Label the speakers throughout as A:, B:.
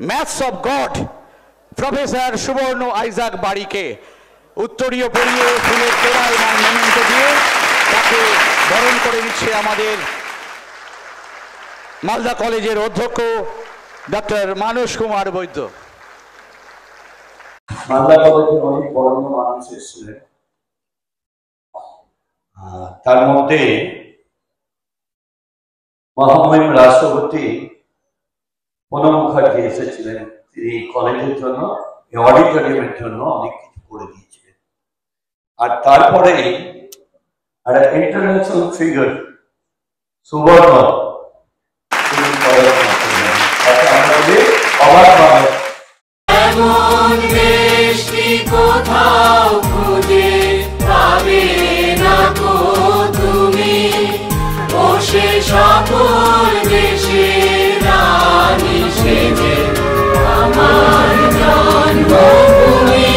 A: Maths of god professor সুবর্ণ Isaac বাড়িকে উত্তরীয় পরিয়ে ফুলের তোড়া এবং মেমেন্টো দিয়ে তাকে বরণ করে নিচ্ছে আমাদের মালদা কলেজের অধ্যক্ষ ডক্টর মানস কুমার বৈদ্য।
B: মালদা কলেজের অনেক বরেণ্য মানুষ এসেছিলেন, তার মধ্যে মহামহিম রাষ্ট্রপতি প্রণব মুখার্জি এসেছিলেন। তিনি কলেজের জন্য, অডিটোরিয়ামের জন্য অনেক কিছু করে দিয়েছিলেন। আর তারপরে একটা ইন্টারন্যাশনাল ফিগার সুবর্ণ অবাক পাবেন। কোথাও খুঁজে পাবে না কো তুমি, বসে সকল দেশে রানী সেজে আমার জন্মভূমি,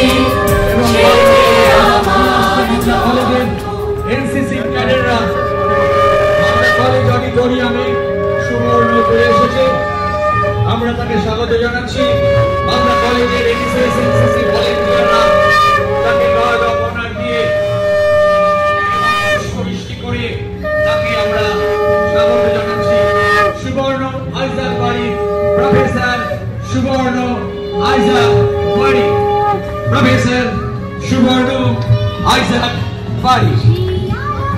B: সেজে আমার এনসিসি ক্যাডেটরা আমরা কলেজ অডিটোরিয়ামে সুবর্ণ করে এসেছে। আমরা তাকে স্বাগত জানাচ্ছি। আমরা কলেজের এনসিসি ভলেন্টিয়াররা তাকে গার্ড অফ অনার দিয়ে পুষ্পবৃষ্টি করে তাকে আমরা স্বাগত জানাচ্ছি। সুবর্ণ আইজাক বাড়ি, প্রফেসর সুবর্ণ আইজাক বাড়ি, প্রফেসর সুবর্ণ আইজাক বাড়ি।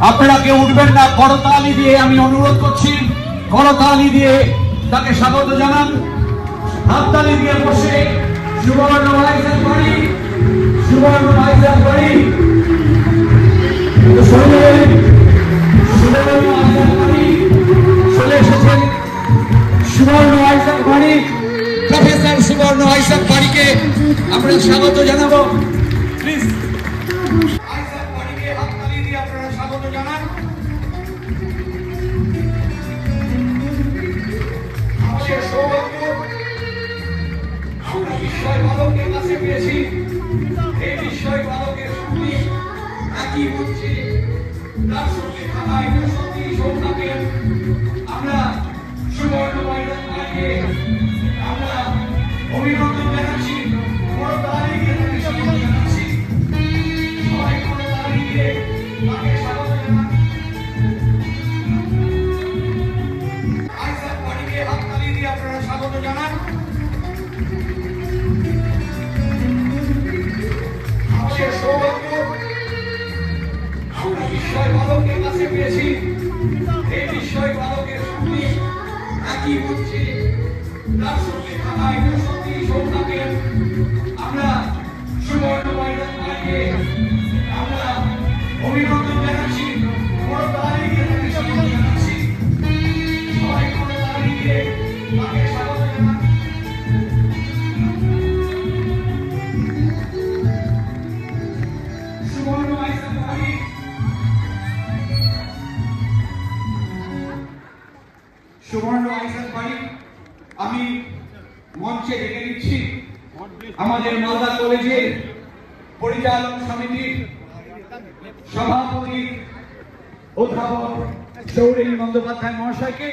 B: আপনারা কেউ উঠবেন না, করতালি দিয়ে আমি অনুরোধ করছি, করতালি দিয়ে তাকে স্বাগত জানান। হাততালি দিয়ে বসে সুবর্ণ আইজাক বাড়ি, সুবর্ণ আইজাক বাড়ি, সুবর্ণ আইজাক বাড়ি চলে এসেছেন। সুবর্ণ আইজাক বাড়ি, প্রফেসর সুবর্ণ আইজাক বাড়িকে আমরা স্বাগত জানাবো। প্লিজ আইজাক বাড়িকে হাততালি দিয়ে আপনারা স্বাগত জানান। আমরা বিস্ময় বালকের কাছে পেয়েছি। এই বিস্ময় বালকের সঙ্গে একই হচ্ছে, তার সঙ্গে থাকায় সত্যি সৌভাগ্যের। আমরা সুবর্ণ আইজাক বাড়িকে আমরা অভিনন্দন জানাচ্ছি, বড় তালি দিয়ে তাকে স্বাগত জানাচ্ছি। সবাই বড় তালি দিয়ে তাকে স্বাগত জানান। আইজাক বাড়িকে হাততালি দিয়ে আপনারা স্বাগত জানান। আমরা বিস্ময় বালকের কাছে পেয়েছি। এই বিস্ময় বালকের সঙ্গে একই হচ্ছে, তার সঙ্গে থাকায় সত্যি সৌভাগ্যের। আমরা সুবর্ণ আইজাক বাড়িকে আমরা অভিনন্দন জানাচ্ছি, বড় তালি দিয়ে তাকে স্বাগত জানাচ্ছি। সবাই বড় তালি দিয়ে তাকে স্বাগত জানান। সুবর্ণ আইজাক বাড়ি, সুবর্ণ আইজাক বাড়ি আমি মঞ্চে ডেকে নিচ্ছি আমাদের মালদা কলেজের পরিচালন সমিতির সভাপতি অধ্যাপক সৌরেন বন্দ্যোপাধ্যায় মহাশয়কে,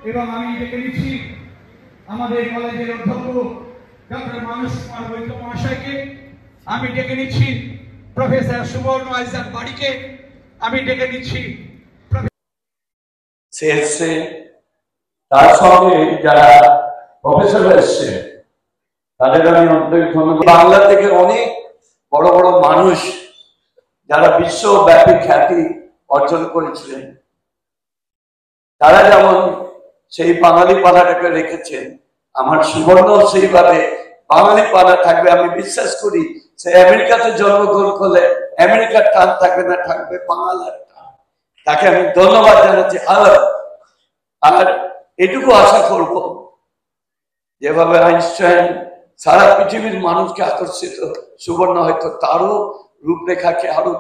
B: এবং আমি ডেকে নিচ্ছি আমাদের কলেজের অধ্যক্ষ ডক্টর মানস কুমার বৈদ্য মহাশয়কে। আমি ডেকে নিচ্ছি প্রফেসর সুবর্ণ আইজাক বাড়িকে। আমি ডেকে নিচ্ছি তার সঙ্গে যারা প্রফেসর এসছে তাদের আমি আন্তরিক ধন্যবাদ। বাংলা থেকে অনেক বড় বড় মানুষ যারা বিশ্বব্যাপী খ্যাতি অর্জন করেছিলেন, তারা যেমন সেই বাঙালি পানাটাকে রেখেছেন, আমার সুবর্ণ সেইভাবে বাঙালি পানা থাকবে। আমি বিশ্বাস করি সে আমেরিকাতে জন্মগ্রহণ করলে আমেরিকার টান থাকবে না, থাকবে বাংলার টান। তাকে আমি ধন্যবাদ জানাচ্ছি। আর এটুকু আশা করব, যেভাবে আইনস্টাইন সারা পৃথিবীর মানুষকে আকর্ষিত, সুবর্ণ হয়তো তারও রূপরেখাকে আরো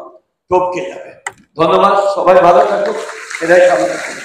B: টপকে যাবে। ধন্যবাদ, সবাই ভালো থাকুক, এটাই কামনা করি।